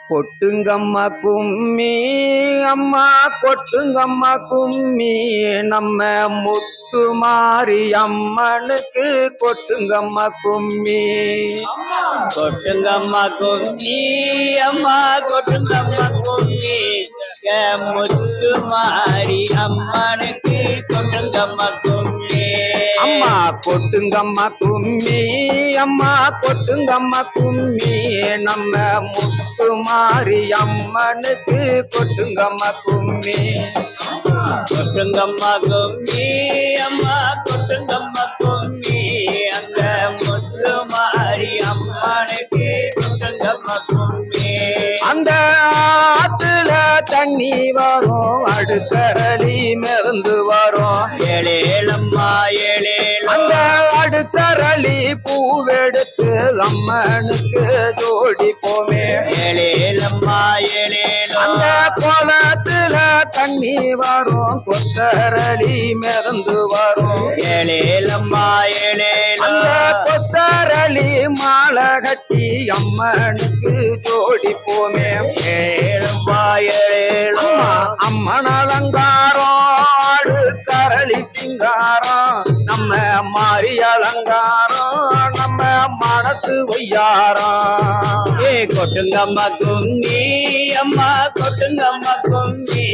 கொட்டுங்கம்மா கும்மி அம்மா கொட்டுங்கம்மா கும்மி நம்ம முத்து மாரி அம்மனுக்கு கொட்டுங்கம்மா கும்மி. கொட்டுங்கம்மா கும்மி அம்மா கொட்டுங்கம்மா கும்மி முத்து மாரி அம்மனுக்கு கொட்டுங்கம்மா கும்மி. அம்மா கொட்டுங்கம்மா கும்மி அம்மா கொட்டுங்கம்மா கும்மி நம்ம முத்து மாரி அம்மனுக்கு கொட்டுங்கம்மா கும்மி. கொட்டுங்கம்மா கும்மி அம்மா கொட்டுங்கம்மா கும்மி அந்த முத்து மாரி அம்மனுக்கு கொட்டுங்கம்மா கும்மி. அந்த ஆத்துல தண்ணி வரும் அடுக்கரளி மிதந்து வரும் ஏழேலம்மா அந்த ஏழேலம் அடுக்கரளி பூவெடுத்து அம்மனுக்கு ஜோடி போமே. ஏழேலம்மா அந்த ஏழேலம் குளத்துல தண்ணி வரும் கொத்தரளி மிதந்து வரும் ஏழேலம்மா அந்த ஏழேலம் கொத்தரளி மாலை கட்டி அம்மனுக்கு ஜோடி போமே. ஏழம்மா அம்மா ஏழேலம் அம்மன் அலங்காரம் அடுக்கரளி சிங்காரம் நம்ம மாறி அலங்காரம் நம்ம மனசு வையாரம். கொட்டுங்கம்மா கும்மி அம்மா கொட்டுங்கம்மா கும்மி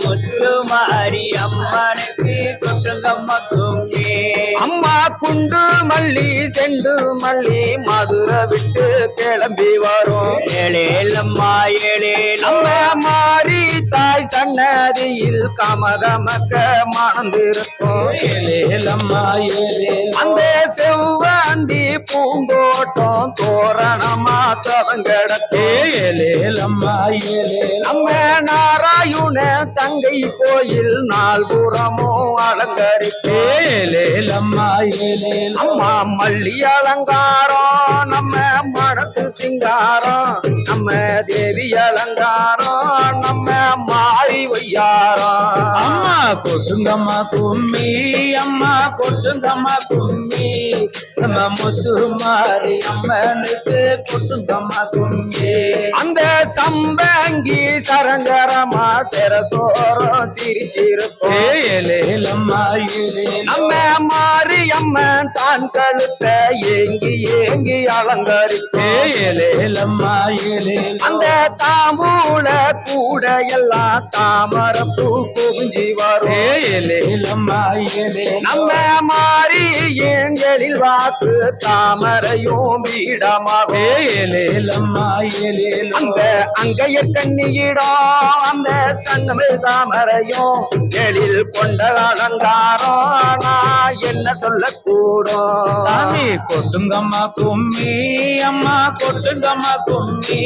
முத்து மாரி அம்மனுக்கு கொட்டுங்கம்மா கும்மி. அம்மா குண்டு மல்லி செண்டு மல்லி மதுரை விட்டு கிளம்பி வரும் ஏழேலம்மா நம்ம ஏழேலம் மாறி தாய் சன்னதியில் கமகமக்க மணந்திருக்கும். ஏழேலம்மா ஏழேலம் அந்த செவ்வந்தி பூங்கோட்டம் தோரணமா தவங்கடத்தே. ஏழேலம்மா ஏழேலம் நம்ம நாராயுண தங்கை கோயில் நால்புறமும் அலங்கரிப்பே. ஏழேலம்மா ஏழேலம் அம்மா மல்லி அலங்காரம் நம்ம மனசு சிங்காரம் நம்ம தேவி அலங்காரம் நம்ம மாறி வையாரம். அம்மா கொட்டுங்கம்மா கும்மி அம்மா கொட்டுங்கம்மா கும்மி நம்ம முத்து மாரி அம்மனுக்கு கொட்டுங்கம்மா கும்மி. அந்த சம்பங்கி சரஞ்சரமா சிரசோரம் சிரிச்சிருப்போம். ஏழேலம்மா ஏழேலம் நம்ம மாரியம்மன் தான் கழுத்த ஏங்கி ஏங்கி அலங்கரிப்பே. ஏழேலம்மா ஏழேலம் அந்த தாம்பூல கூட எல்லாம் தாமரப்பூ குவிஞ்சி வரும். ஏழேலம்மா ஏழேலம் நம்ம மாறி எங்களில் வாக்கு தாமரையும் பீடமாகும். ஏழேலம்மா ஏழேலம் அந்த அங்கைய கண்ணியிடம் அந்த சங்கமே தாமரையும் எழில் கொண்ட அலங்காரம் நான் என்ன சொல்லக்கூடும். சாமி கொட்டுங்கம்மா கும்மி அம்மா கொட்டுங்கம்மா கும்மி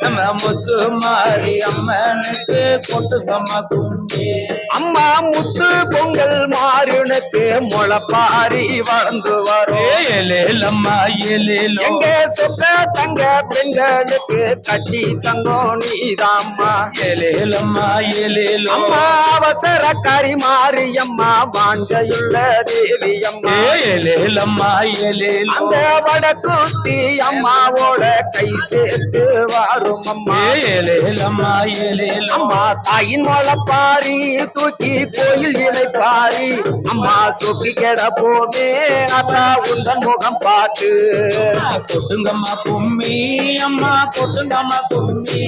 நம்ம முத்து மாரி அம்மனுக்கு கொட்டுங்கம்மா கும்மி. அம்மா முத்து பொங்கல் மாறினுக்கு முளைப்பாரி வளர்ந்து வரும். ஏழேலம்மா ஏழேலம் எங்க சொக்க தங்க பெண்களுக்கு கட்டி தங்கம் நீதாம்மா. ஏழேலம்மா ஏழேலம் அம்மா அவசர கரி மாரியம்மா வாஞ்சையுள்ள தேவி அம்மா. ஏழேலம்மா ஏழேலம் அந்த வடக்குத்தி அம்மாவோட கை சேர்த்து வாரும் அம்மா. ஏழேலம்மா ஏழேலம் அம்மா தாயின் முளைப்பாரி தூக்கி கோயில் இணைப்பாரி அம்மா சொக்கி கெட போவே அத்தா உந்தன் முகம் பார்த்து. கொட்டுங்கம்மா கும்மி அம்மா கொட்டுங்கம்மா கும்மி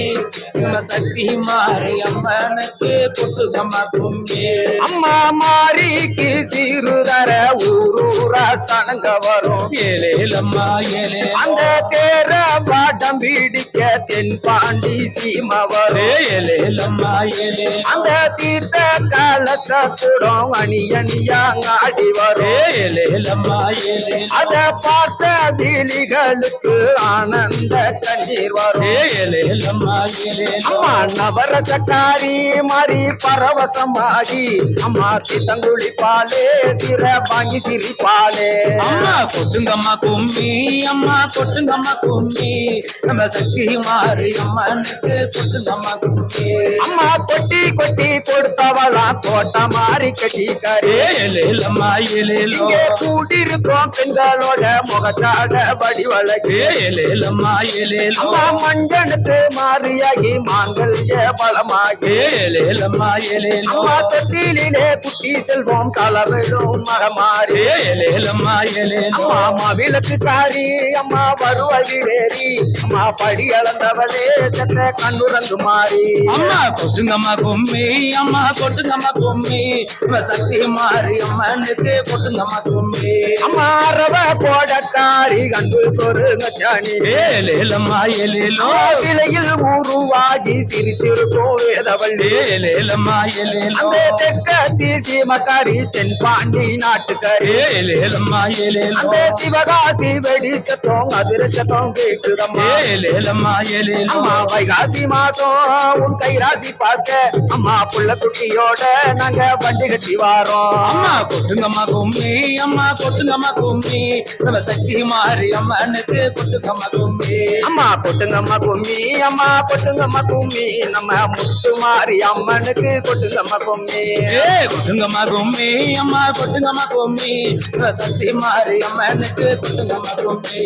நம்ம சக்தி மாரி அம்மனுக்கு கொட்டுங்கம்மா கும்மி. அம்மா மாரிக்கு சீருதர ஊரூரா சனங்க வரும். ஏழேலம்மா ஏழேலம் அந்த தேர பாட்டம் பிடிக்க தென்பாண்டி சீம வரும். ஏழேலம்மா ஏழேலம் அந்த தீர்த்த கலசத்துடம் அணி அணியாங்காடி வரும். ஏழேலம்மா ஏழேலம் அத பார்த்த விழிகளுக்கு ஆனந்த கண்ணீர் வரும். ஏழேலம்மா ஏழேலம் அம்மா நவரசக்காரி மாறி பரவசமாகி அம்மா திட்டங்குழி பாலே சிற வாங்கி சிரிப்பாலே. அம்மா கொட்டுங்கம்மா கும்மி அம்மா கொட்டுங்கம்மா கும்மி நம்ம சக்தி மாரி அம்மனுக்கு கொட்டுங்கம்மா கும்மி. அம்மா கொட்டி கொட்டி கொடுத்தவளா கோட்டை மாறி கட்டிக்காரு ஏலேலம்மா ஏலேலோ இங்கே கூடியிருக்கோம் பெண்களோட முகச்சாட வடிவழகு ஏலேலம்மா ஏலேலோ அம்மா மஞ்சனுக்கு மாறியாகி மாங்கல்ய பலமாகி ஏலேலம்மா ஏலேலோ அம்மா தொட்டிலே குட்டி செல்வோம் தலைவிடும் மகமாறி ஏலேலம்மா ஏலேலோ அம்மா அம்மா விளக்கு காரி அம்மா வருவதிலேறி அம்மா படி அளந்தவளே செத்த கண்ணுறங்கு மாறி அம்மா கொட்டுங்கம்மா கும்மி அம்மா கொட்டுங்கம்மா கும்மி சக்தி மாறி அம்மனுக்கு கொட்டுங்கம்மா கும்மி அம்மா ரவ போடக்காரி கண்டு பொருங்கச்சாணி ஏலேலம்மா ஏலேலோ சிலையில் உருவாகி சிரிச்சிருக்கும் வேதவள்ளி ஏலேலம்மா ஏலேலோ அந்த தெற்க தீசி மக்காரி தென்பாண்டி நாட்டுக்காரி ஏலேலம்மா ஏலேலோ அந்த சிவகாசி வெடிச்சத்தோம் அதிரச்சத்தோம் கேட்டுதம்மா ஏலேலம்மா ஏலேலோ அம்மா வைகாசி மாசம் உன் கைராசி பார்க்க அம்மா புள்ள குட்டியோட நாங்க வண்டி கட்டி வாரோம் அம்மா கொட்டுங்கம்மா கும்மி அம்மா கொட்டுங்கம்மா கும்மி சக்தி மாறி அம்மனுக்கு கொட்டுங்கம்மா கும்மி அம்மா கொட்டுங்கம்மா கும்மி அம்மா கொட்டுங்கம்மா கும்மி நம்ம முத்து மாறி அம்மனுக்கு கொட்டுங்கம்மா கும்மி கொட்டுங்கம்மா கும்மி அம்மா கொட்டுங்கம்மா கும்மி சக்தி மாறி அம்மனுக்கு கொட்டுங்கம்மா கும்மி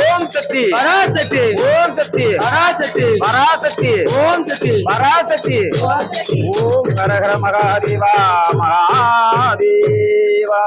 ஓம் சக்தி பராசக்தி ஓம் சக்தி பராசக்தி பராசக்தி ஓம் சக்தி பராசக்தி ஓம் ஹர ஹர மகாதேவா மகாதேவா